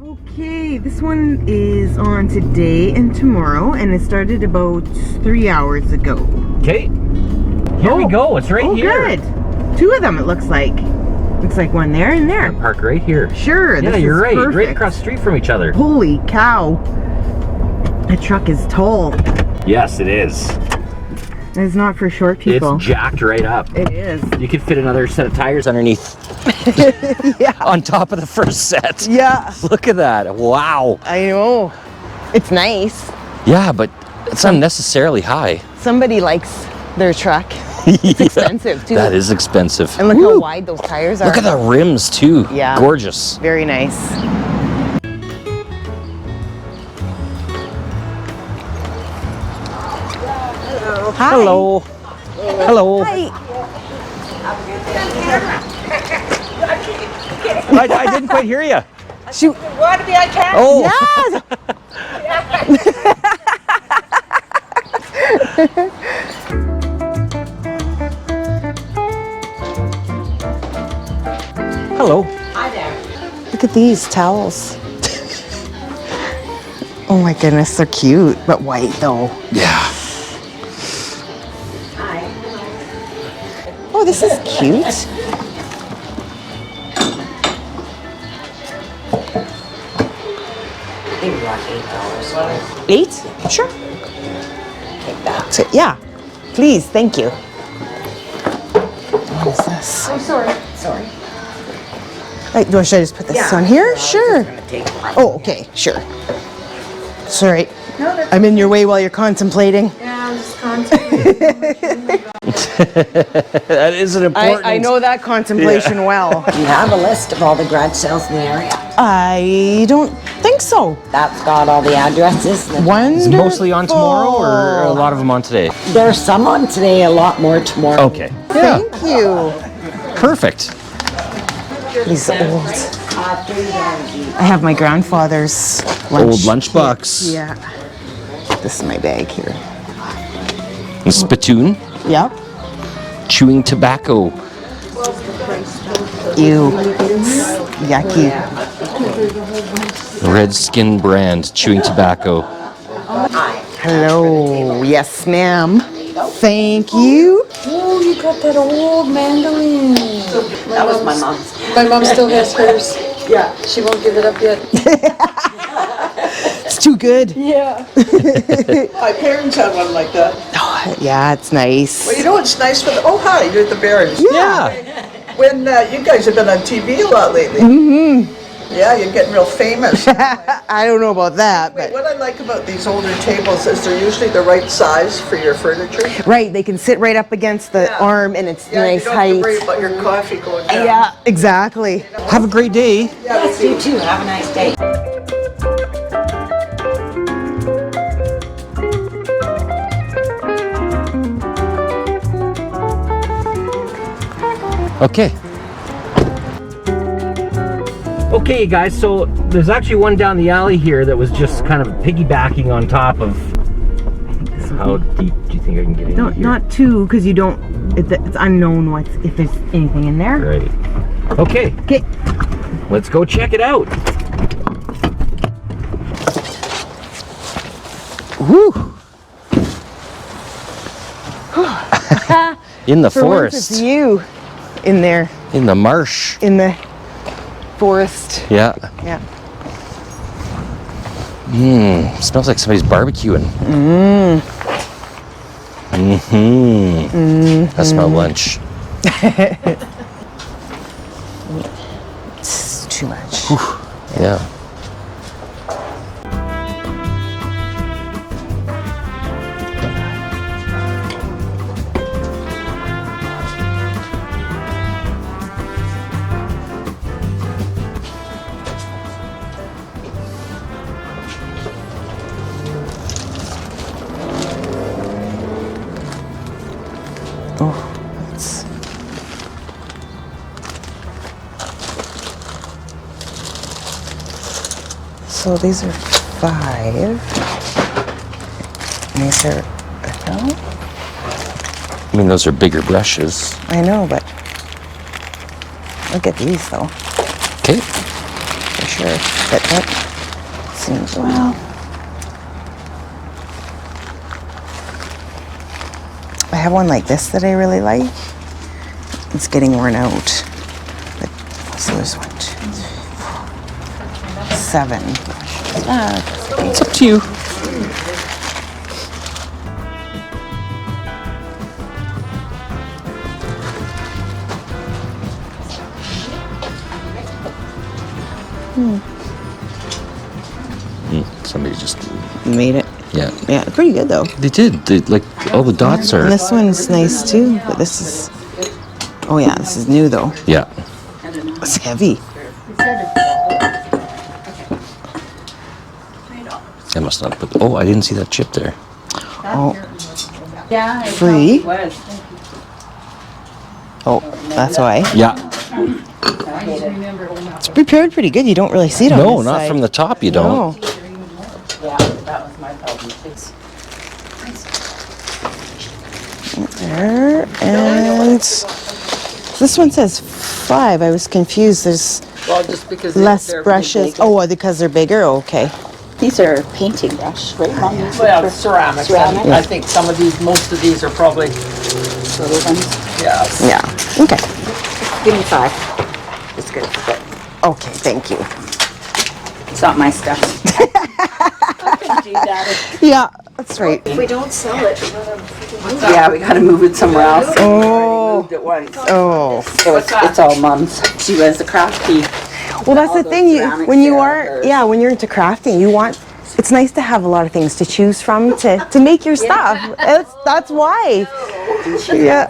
Okay, this one is on today and tomorrow, and it started about 3 hours ago. Okay, here we go. It's right here. Oh, good. 2 of them, it looks like. Looks like one there and there. Park right here. Sure. Yeah, you're right. Perfect. Right across the street from each other. Holy cow. That truck is tall. Yes, it is. It's not for short people. It's jacked right up. It is. You could fit another set of tires underneath. Yeah. On top of the first set. Yeah. Look at that. Wow. I know. It's nice. Yeah, but it's unnecessarily high. Somebody likes their truck. It's expensive too. That is expensive. And look how wide those tires are. Look at the rims too. Yeah. Gorgeous. Very nice. Hi. Hello. Hello. Hi. I didn't quite hear you. Shoot. Want to be on camera? Oh. Yes. Hello. Hi there. Look at these towels. Oh my goodness, they're cute, but white though. Yeah. Hi. Oh, this is cute. I think we're on $8. 8? Sure. Take that. So, yeah, please, thank you. What is this? I'm sorry. Sorry. Right, should I just put this on here? Sure. I'm gonna take one. Oh, okay, sure. Sorry. No, that's I'm in your way while you're contemplating. yeah, I'm just contemplating. That is an important. I know that contemplation well. Do you have a list of all the garage sales in the area? I don't think so. That's got all the addresses. Wonderful. Is it mostly on tomorrow or a lot of them on today? There's some on today, a lot more tomorrow. Okay. Yeah. Thank you. Perfect. These old. I have my grandfather's Old lunchbox. Yeah. This is my bag here. A spittoon. Yep. Chewing tobacco. Ew. Yucky. Redskin brand. Chewing tobacco. Hello. Yes, ma'am. Thank you. Oh, you got that old mandolin. That was my mom's. My mom still has hers. Yeah. She won't give it up yet. It's too good. Yeah. My parents had one like that. Oh, yeah, it's nice. Well, you know what's nice for the... Oh, hi, you're at the Barons. Yeah. When you guys have been on TV a lot lately. Mm-hmm. Yeah, you're getting real famous. I don't know about that, Wait, but what I like about these older tables is they're usually the right size for your furniture. right, they can sit right up against the Yeah. arm, and it's Yeah, nice you don't have to worry height. about your coffee going down. Yeah, exactly. Have a great day. Yes, you too. Have a nice day. Okay. Okay, guys, so there's actually one down the alley here that was just kind of piggybacking on top of. How deep do you think I can get in here? Not too, because you don't. It's unknown if there's anything in there. Right. Okay. Okay. Let's go check it out. Woo. In the For once, forest. it's you in there In the marsh. in the forest. Yeah. Yeah. Smells like somebody's barbecuing. That's my lunch. It's too much. Yeah. Oh, that's. So these are 5. And these are, no? I mean, those are bigger brushes. I know, but look at these though. Okay. for sure. But that seems, well, I have one like this that I really like. It's getting worn out. But, so there's 1, 2, 3, 4, 7. It's up to you. Somebody just Made it. yeah. Yeah, pretty good though. They did. They, like all the dots are. And this one's nice too, but this is, oh yeah, this is new though. Yeah. It's heavy. I must not put. Oh, I didn't see that chip there. Oh, free. Oh, that's why. Yeah. It's prepared pretty good. You don't really see it on No, this not side. from the top. You don't. No. Yeah, that was my problem too. There, and this one says 5. I was confused. There's Well, just because less they're brushes. big. Oh, because they're bigger? Okay. These are painting brush, right, Mom? Well, ceramics. Ceramic. I think some of these, most of these are probably, Little ones. yeah. Yeah. Okay. Give me 5. It's good. But Okay, thank you. it's not my stuff. I couldn't do that. Yeah, that's right. If we don't sell it, we gotta yeah, we gotta move it somewhere else. Oh. Moved it once. Oh. It's all Mom's. She was a crafty. Well, that's All the those thing. ceramics When you there are, are- yeah, when you're into crafting, you want. It's nice to have a lot of things to choose from to make your stuff. That's why. Yeah.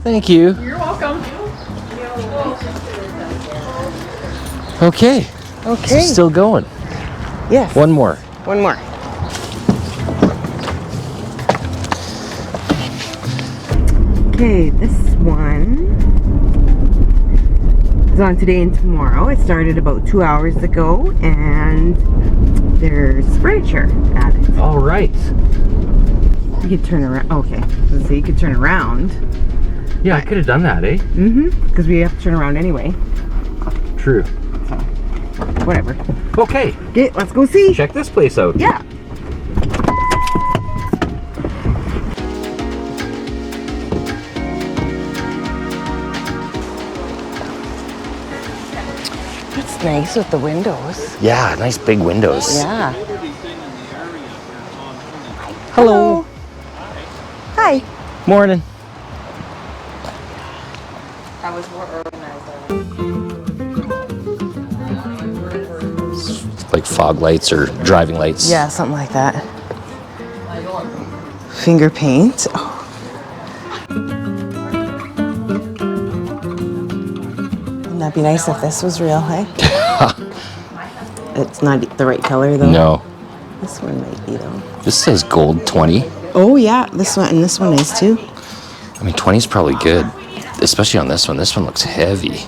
Thank you. You're welcome. Okay. Okay. Still going. Yes. One more. One more. Okay, this one is on today and tomorrow. It started about 2 hours ago, and there's furniture added. All right. You could turn around. Okay, so you could turn around. Yeah, I could have done that, eh? Because we have to turn around anyway. True. So, whatever. Okay. Okay, let's go see. Check this place out. Yeah. That's nice with the windows. Yeah, nice big windows. Yeah. Hello. Hi. Morning. Like fog lights or driving lights. Yeah, something like that. Finger paint. Oh. Wouldn't that be nice if this was real, hey? It's not the right color though. No. This one might be though. This says gold 20. Oh yeah, this one and this one is too. I mean, 20 is probably good, especially on this one. This one looks heavy.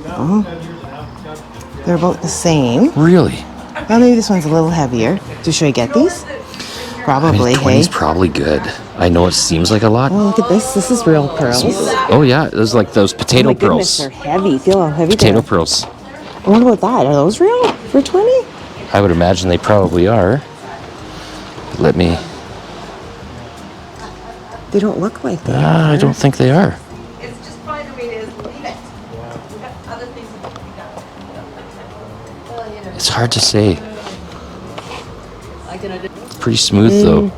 Oh. They're about the same. Really? Well, maybe this one's a little heavier. So should I get these? Probably, I mean, 20 hey? is probably good. I know it seems like a lot. Oh, look at this. This is real pearls. Oh yeah, there's like those Oh potato my goodness, pearls. they're heavy. Feel how heavy Potato they are. pearls. What about that? Are those real for 20? I would imagine they probably are. Let me. They don't look like they are. I don't think they are. It's just fine the way it is. Leave it. We've got other things that can be done. It's hard to say. It's pretty smooth though.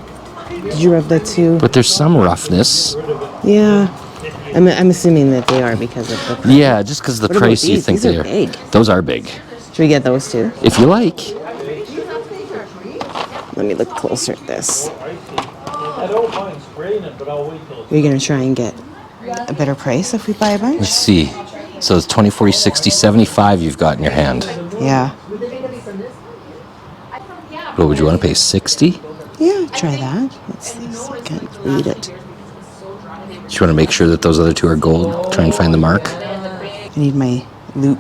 Did you rub that too? But there's some roughness. Yeah. I'm assuming that they are because of the price. Yeah, just because of the What about price you these? think These they are are. big. Those are big. Should we get those too? If you like. Let me look closer at this. I don't mind spraying it, but I'll wait till it's... Are you going to try and get a better price if we buy a Let's bunch? see. So it's 20, 40, 60, 75 you've got in your hand. Yeah. What would you want to pay? 60? Yeah, try that. What's this? I can't read it. Do you want to make sure that those other two are gold? Try and find the mark? I need my loop.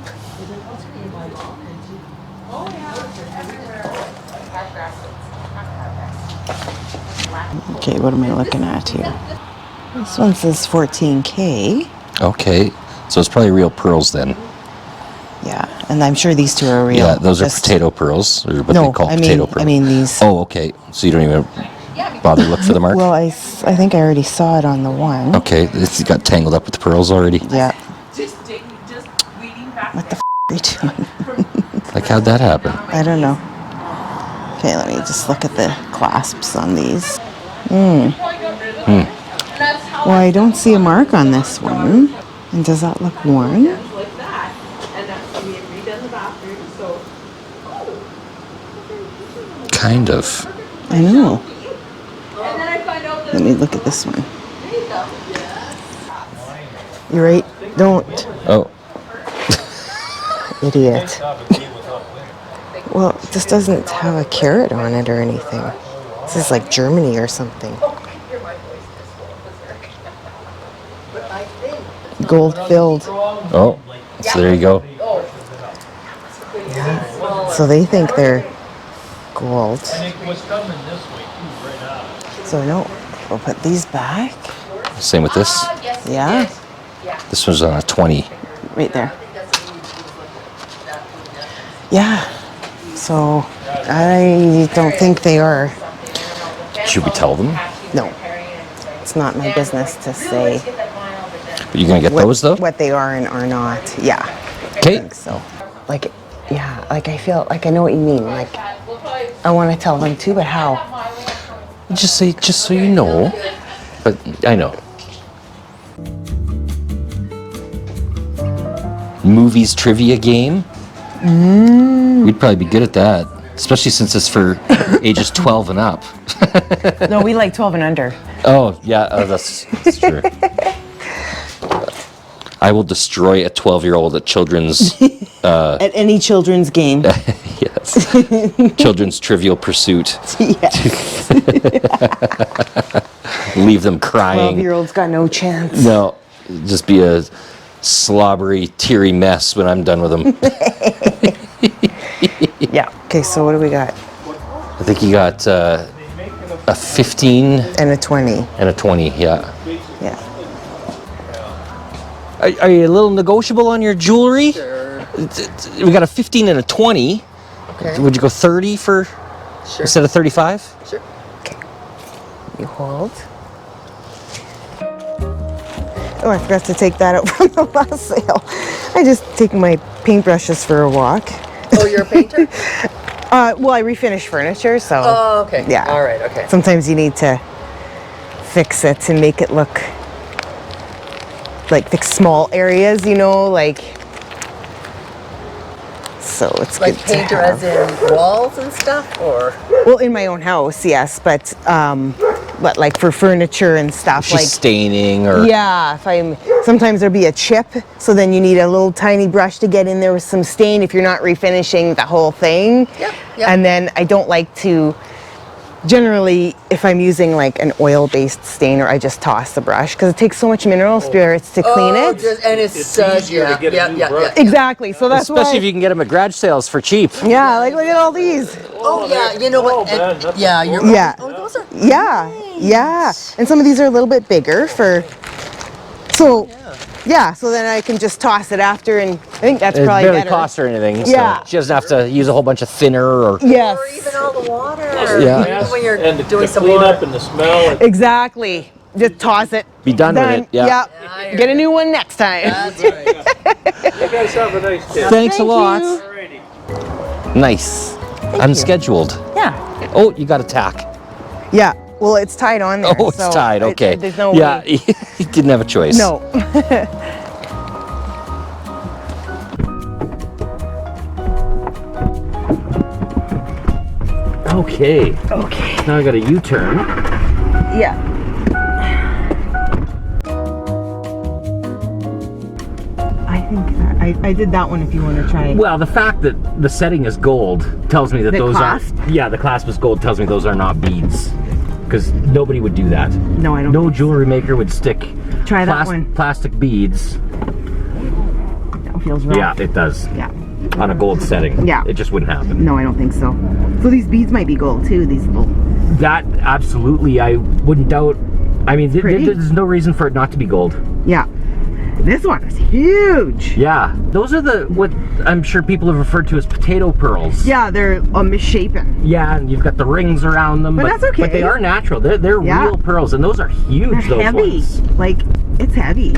Okay, what am I looking at here? This one says 14K. Okay. So it's probably real pearls then. Yeah, and I'm sure these two are real. Yeah, those are Just- potato pearls, or what No, they call I mean- potato pearls. I mean these. Oh, okay. So you don't even bother to look for the mark? Well, I think I already saw it on the one. Okay, it's got tangled up with the pearls already. Yeah. Just weeding back. What the f are you doing? Like, how'd that happen? I don't know. Okay, let me just look at the clasps on these. Well, I don't see a mark on this one. And does that look worn? Like that. And that's, we had redone the bathroom, so. Kind of. I know. And then I find out that. Let me look at this one. There you go. You're right. Don't. Oh, Idiot. Well, this doesn't have a carrot on it or anything. This is like Germany or something. Gold filled. oh. So there you go. So they think they're gold. I think what's coming this way too, right now. So no, we'll put these back. Same with this. Yeah, This one's on a 20. right there. Yeah. So I don't think they are. Should we tell them? No, it's not my business to say But you're gonna get those though? what they are and are not. Yeah. I Okay. think so. Like, yeah, like I feel like I know what you mean. Like, I want to tell them too, but how? Just so you know. But I know. Movies trivia game. We'd probably be good at that, especially since it's for ages 12 and up. No, we like 12 and under. Oh yeah, that's true. I will destroy a 12-year-old at children's. At any children's game. Yes. Children's Trivial Pursuit. Yes. Leave them crying. 12-year-olds got no chance. No, just be a slobbery, teary mess when I'm done with them. Yeah. Okay, so what do we got? I think you got a 15 And a 20. and a 20, yeah. Yeah. Are you a little negotiable on your jewelry? Sure. We got a 15 and a 20. Okay. Would you go 30 for instead of 35? Sure. Okay. You hold. Oh, I forgot to take that out from the last sale. I just take my paintbrushes for a walk. Oh, you're a painter? Well, I refinish furniture, so. Oh, okay. Yeah. All right, okay. Sometimes you need to fix it and make it look like fix small areas, you know, like. So it's Like good to painter have. as in walls and stuff, or? Well, in my own house, yes, but like for furniture and stuff, She's like. staining or Yeah, sometimes there'll be a chip, so then you need a little tiny brush to get in there with some stain if you're not refinishing the whole thing. Yep, yep. And then I don't like to, generally, if I'm using like an oil-based stainer, I just toss the brush because it takes so much mineral spirits to clean Oh, it. and it's easier to get a new brush. Exactly, so that's especially why. if you can get them at garage sales for cheap. Yeah, like look at all these. Oh, yeah, you know what? man, and- that's yeah, you're Yeah. Oh, those are. Yeah, yeah. And some of these are a little bit bigger for, so, yeah, so then I can just toss it after, and I think that's It probably barely better. costs her anything. Yeah. So she doesn't have to use a whole bunch of thinner or. Yes. Or even all the water. Yeah. Even when you're And the doing some cleanup work. and the smell. Exactly. Just toss it. Be done with it, yeah. Yep. Get a new one next time. That's right. You guys have a nice day. Thanks a Thank lot. you. Alrighty. Nice. Unscheduled. Yeah. Oh, you got a tack. Yeah. Well, it's tied on there. Oh, it's so tied. Okay. there's no yeah, way. you didn't have a choice. No. Okay. Okay. Now I got a U-turn. Yeah. I think that I did that one if you want to try. Well, the fact that the setting is gold tells me that The those clasp? are. Yeah, the clasp is gold tells me those are not beads. Because nobody would do that. No, I don't. No jewelry maker would stick Try that one. plastic beads. That feels rough. Yeah, it does. Yeah. On a gold setting. Yeah. It just wouldn't happen. No, I don't think so. So these beads might be gold too. These little. That absolutely, I wouldn't doubt. I mean, Pretty. there's no reason for it not to be gold. Yeah. This one is huge. Yeah, those are what I'm sure people have referred to as potato pearls. Yeah, they're misshapen. Yeah, and you've got the rings around them. But that's okay. But they are natural. They're Yeah. real pearls, and those are huge. They're those heavy. ones. Like, it's heavy.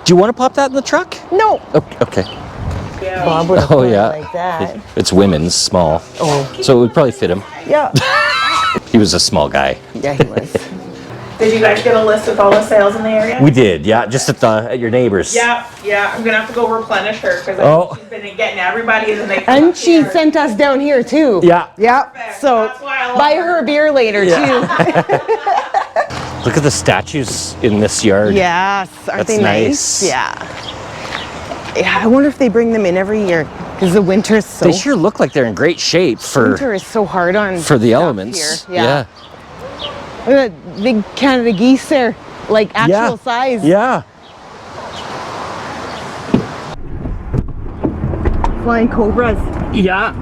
Do you want to pop that in the truck? No. Okay. Bob would have Oh put it yeah. like that. It's women's, small. Oh. So it would probably fit him. Yeah. He was a small guy. Yeah, he was. Did you guys get a list with all the sales in the area? We did, yeah, just at your neighbor's. Yeah, I'm gonna have to go replenish her because Oh. she's been getting everybody's and they. And she sent us down here too. Yeah. Yeah. So That's why I love buy her a beer later too. Look at the statues in this yard. Yes. Aren't That's they nice. nice? Yeah. Yeah. I wonder if they bring them in every year because the winter is so. They sure look like they're in great shape Winter is so hard on. for the stuff elements. Here. Yeah. Look at that big Canada geese there, like actual size. Yeah. Flying cobras. Yeah.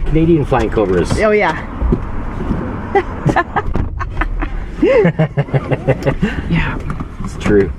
Canadian flying cobras. Oh yeah. Yeah. It's true.